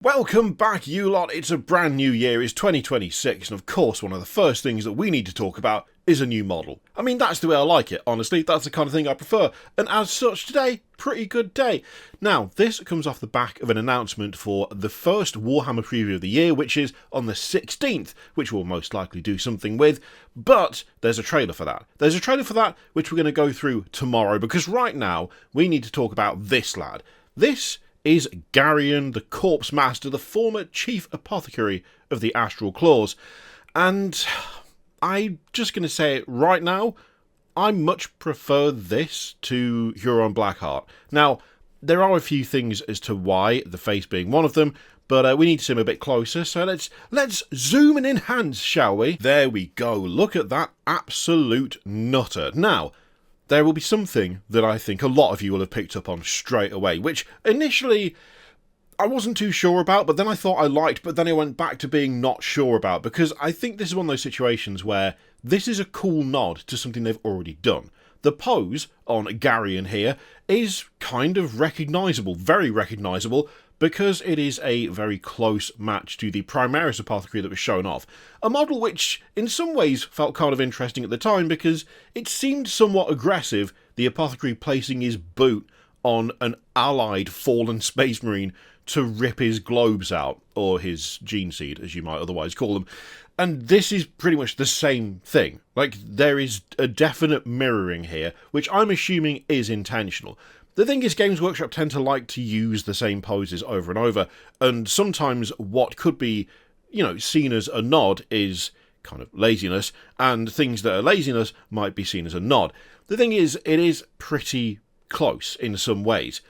Welcome back, you lot. It's a brand new year, it's 2026, and of course one of the first things that we need to talk about is a new model. I mean, that's the way I like it, honestly. That's the kind of thing I prefer, and as such today, pretty good day. Now, this comes off the back of an announcement for the first Warhammer preview of the year, which is on the 16th, which we'll most likely do something with, but there's a trailer for that. There's a trailer for that, which we're going to go through tomorrow, because right now, we need to talk about this lad. This is Garreon the Corpsemaster, the former Chief Apothecary of the Astral Claws. And I'm just going to say it right now, I much prefer this to Huron Blackheart. Now, there are a few things as to why, the face being one of them, but we need to see him a bit closer, so let's zoom and enhance, shall we? There we go, look at that absolute nutter. Now, there will be something that I think a lot of you will have picked up on straight away, which initially I wasn't too sure about, but then I thought I liked, but then I went back to being not sure about, because I think this is one of those situations where this is a cool nod to something they've already done. The pose on Garion here is kind of recognisable, very recognisable, because it is a very close match to the Primaris Apothecary that was shown off. A model which, in some ways, felt kind of interesting at the time because it seemed somewhat aggressive, the Apothecary placing his boot on an allied fallen Space Marine to rip his globes out, or his gene seed, as you might otherwise call them. And this is pretty much the same thing. Like, there is a definite mirroring here, which I'm assuming is intentional. The thing is, Games Workshop tend to like to use the same poses over and over, and sometimes what could be, seen as a nod is kind of laziness, and things that are laziness might be seen as a nod. The thing is, it is pretty close in some ways.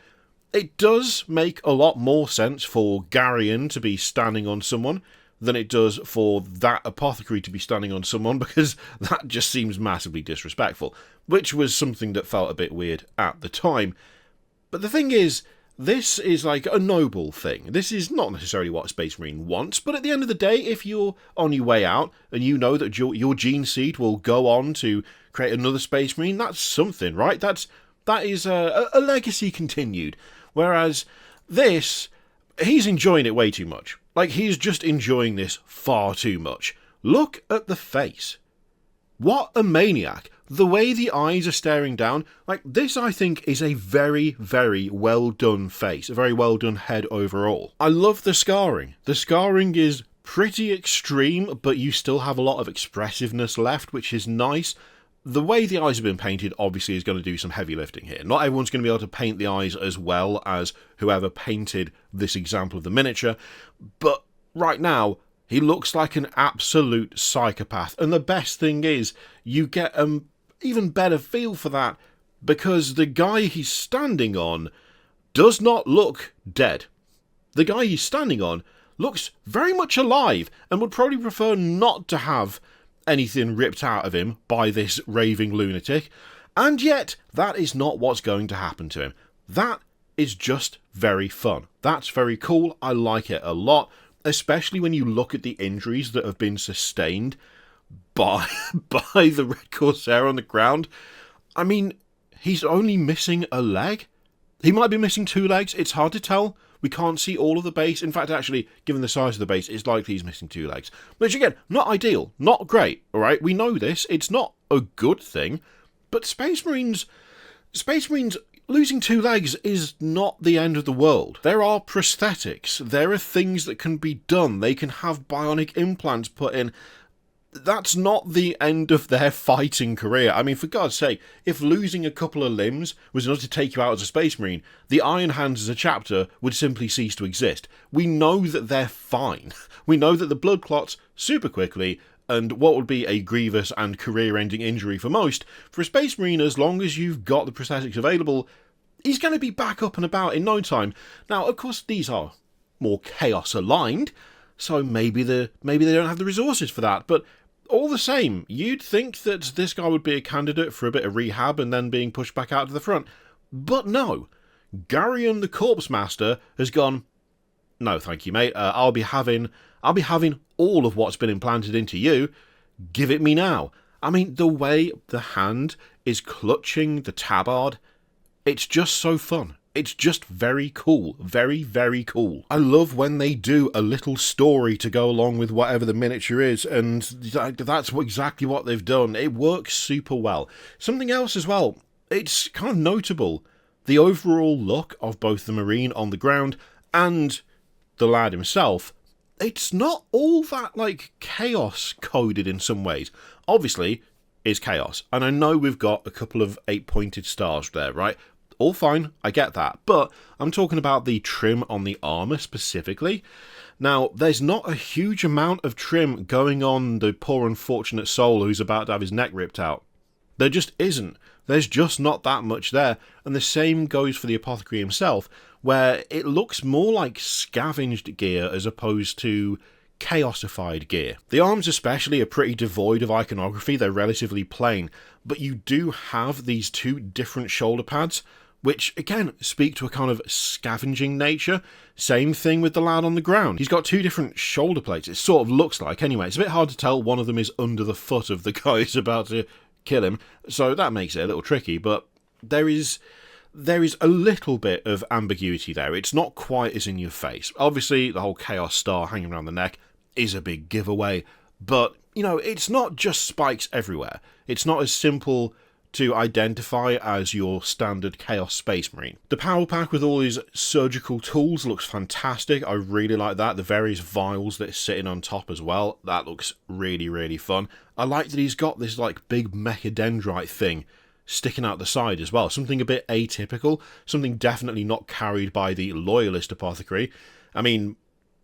It does make a lot more sense for Garion to be standing on someone than it does for that apothecary to be standing on someone, because that just seems massively disrespectful, which was something that felt a bit weird at the time. But the thing is, this is like a noble thing. This is not necessarily what a Space Marine wants, but at the end of the day, if you're on your way out and you know that your gene seed will go on to create another Space Marine, that's something, right? That is a legacy continued. Whereas this, he's enjoying it way too much. Like, he's just enjoying this far too much. Look at the face. What a maniac. The way the eyes are staring down, like, this I think is a very, very well done face. A very well done head overall. I love the scarring. The scarring is pretty extreme, but you still have a lot of expressiveness left, which is nice. The way the eyes have been painted obviously is going to do some heavy lifting here. Not everyone's going to be able to paint the eyes as well as whoever painted this example of the miniature, but right now, he looks like an absolute psychopath. And the best thing is, you get an even better feel for that because the guy he's standing on does not look dead. The guy he's standing on looks very much alive and would probably prefer not to have anything ripped out of him by this raving lunatic. And yet, that is not what's going to happen to him. That is just very fun. That's very cool. I like it a lot. Especially when you look at the injuries that have been sustained by the Red Corsair on the ground. I mean, he's only missing a leg. He might be missing two legs. It's hard to tell. We can't see all of the base. In fact, actually, given the size of the base, it's likely he's missing two legs. Which, again, not ideal. Not great, alright? We know this. It's not a good thing. But Space Marines losing two legs is not the end of the world. There are prosthetics. There are things that can be done. They can have bionic implants put in. That's not the end of their fighting career. I mean, for God's sake, if losing a couple of limbs was enough to take you out as a Space Marine, the Iron Hands as a chapter would simply cease to exist. We know that they're fine. We know that the blood clots super quickly, and what would be a grievous and career-ending injury for most, for a Space Marine, as long as you've got the prosthetics available, he's going to be back up and about in no time. Now, of course, these are more chaos-aligned, so maybe they don't have the resources for that, but all the same, you'd think that this guy would be a candidate for a bit of rehab and then being pushed back out to the front. But no. Garreon the Corpsemaster has gone, no thank you mate, I'll be having all of what's been implanted into you. Give it me now. I mean, the way the hand is clutching the tabard, it's just so fun. It's just very cool. Very, very cool. I love when they do a little story to go along with whatever the miniature is, and that's exactly what they've done. It works super well. Something else as well, it's kind of notable. The overall look of both the Marine on the ground and the lad himself, it's not all that, like, chaos coded in some ways. Obviously, it's chaos. And I know we've got a couple of 8-pointed stars there, right? All fine, I get that. But I'm talking about the trim on the armour specifically. Now, there's not a huge amount of trim going on the poor unfortunate soul who's about to have his neck ripped out. There just isn't. There's just not that much there. And the same goes for the Apothecary himself, where it looks more like scavenged gear as opposed to chaosified gear. The arms especially are pretty devoid of iconography, they're relatively plain, but you do have these two different shoulder pads, which again speak to a kind of scavenging nature. Same thing with the lad on the ground. He's got two different shoulder plates, it sort of looks like anyway. It's a bit hard to tell one of them is under the foot of the guy who's about to kill him, so that makes it a little tricky, but there is a little bit of ambiguity there. It's not quite as in your face. Obviously, the whole Chaos Star hanging around the neck is a big giveaway, but, you know, it's not just spikes everywhere. It's not as simple to identify as your standard Chaos Space Marine. The power pack with all his surgical tools looks fantastic. I really like that. The various vials that are sitting on top as well, that looks really, really fun. I like that he's got this like big mechadendrite thing sticking out the side as well. Something a bit atypical, something definitely not carried by the Loyalist Apothecary. I mean,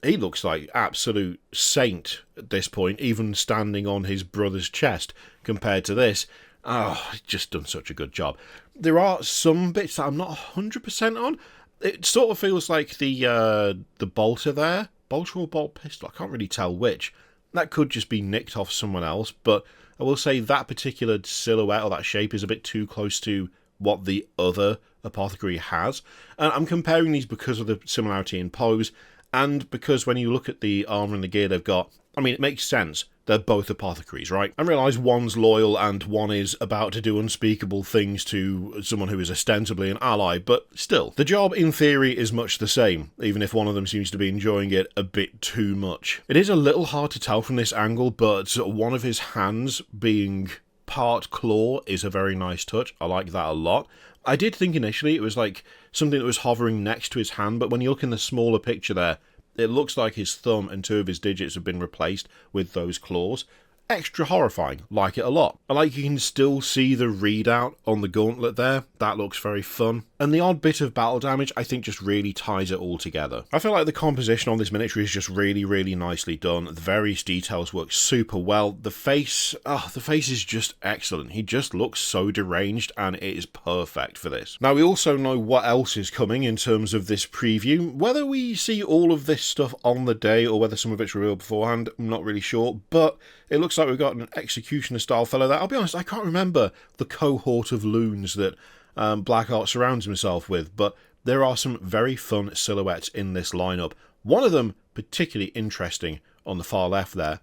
he looks like absolute saint at this point, even standing on his brother's chest compared to this. Oh, he's just done such a good job. There are some bits that I'm not 100% on. It sort of feels like the bolter there. Bolter or bolt pistol? I can't really tell which. That could just be nicked off someone else, but I will say that particular silhouette or that shape is a bit too close to what the other Apothecary has. And I'm comparing these because of the similarity in pose, and because when you look at the armour and the gear they've got, I mean, it makes sense. They're both Apothecaries, right? I realise one's loyal and one is about to do unspeakable things to someone who is ostensibly an ally, but still, the job in theory is much the same, even if one of them seems to be enjoying it a bit too much. It is a little hard to tell from this angle, but one of his hands being part claw is a very nice touch. I like that a lot. I did think initially it was like something that was hovering next to his hand, but when you look in the smaller picture there, it looks like his thumb and two of his digits have been replaced with those claws. Extra horrifying. Like it a lot. I like you can still see the readout on the gauntlet there. That looks very fun. And the odd bit of battle damage, I think, just really ties it all together. I feel like the composition on this miniature is just really, really nicely done. The various details work super well. The face is just excellent. He just looks so deranged, and it is perfect for this. Now, we also know what else is coming in terms of this preview. Whether we see all of this stuff on the day or whether some of it's revealed beforehand, I'm not really sure, but it looks like we've got an Executioner-style fellow there. I'll be honest, I can't remember the cohort of loons that Blackheart surrounds himself with, but there are some very fun silhouettes in this lineup. One of them particularly interesting on the far left there.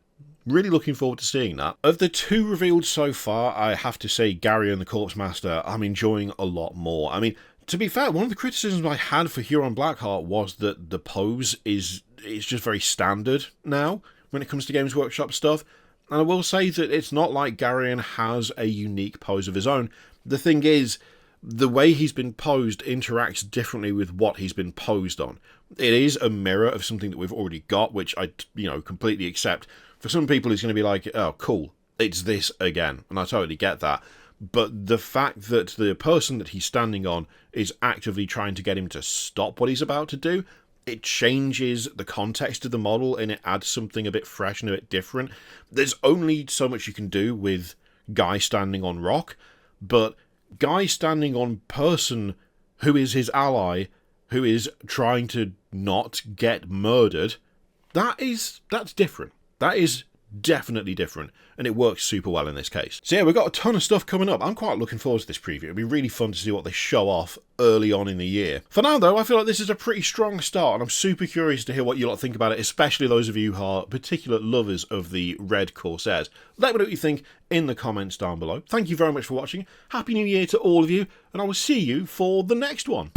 Really looking forward to seeing that. Of the two revealed so far, I have to say Garreon the Corpsemaster I'm enjoying a lot more. I mean, to be fair, one of the criticisms I had for Huron Blackheart was that the pose is just very standard now when it comes to Games Workshop stuff. And I will say that it's not like Garion has a unique pose of his own. The thing is, the way he's been posed interacts differently with what he's been posed on. It is a mirror of something that we've already got, which I, completely accept. For some people, it's going to be like, oh, cool, it's this again. And I totally get that. But the fact that the person that he's standing on is actively trying to get him to stop what he's about to do, it changes the context of the model and it adds something a bit fresh and a bit different. There's only so much you can do with guy standing on rock, but guy standing on person who is his ally, who is trying to not get murdered, that's different. That is definitely different, and it works super well in this case. So yeah, we've got a ton of stuff coming up. I'm quite looking forward to this preview. It'll be really fun to see what they show off early on in the year. For now though, I feel like this is a pretty strong start, and I'm super curious to hear what you lot think about it, especially those of you who are particular lovers of the red Corsairs. Let me know what you think in the comments down below. Thank you very much for watching. Happy New Year to all of you, and I will see you for the next one.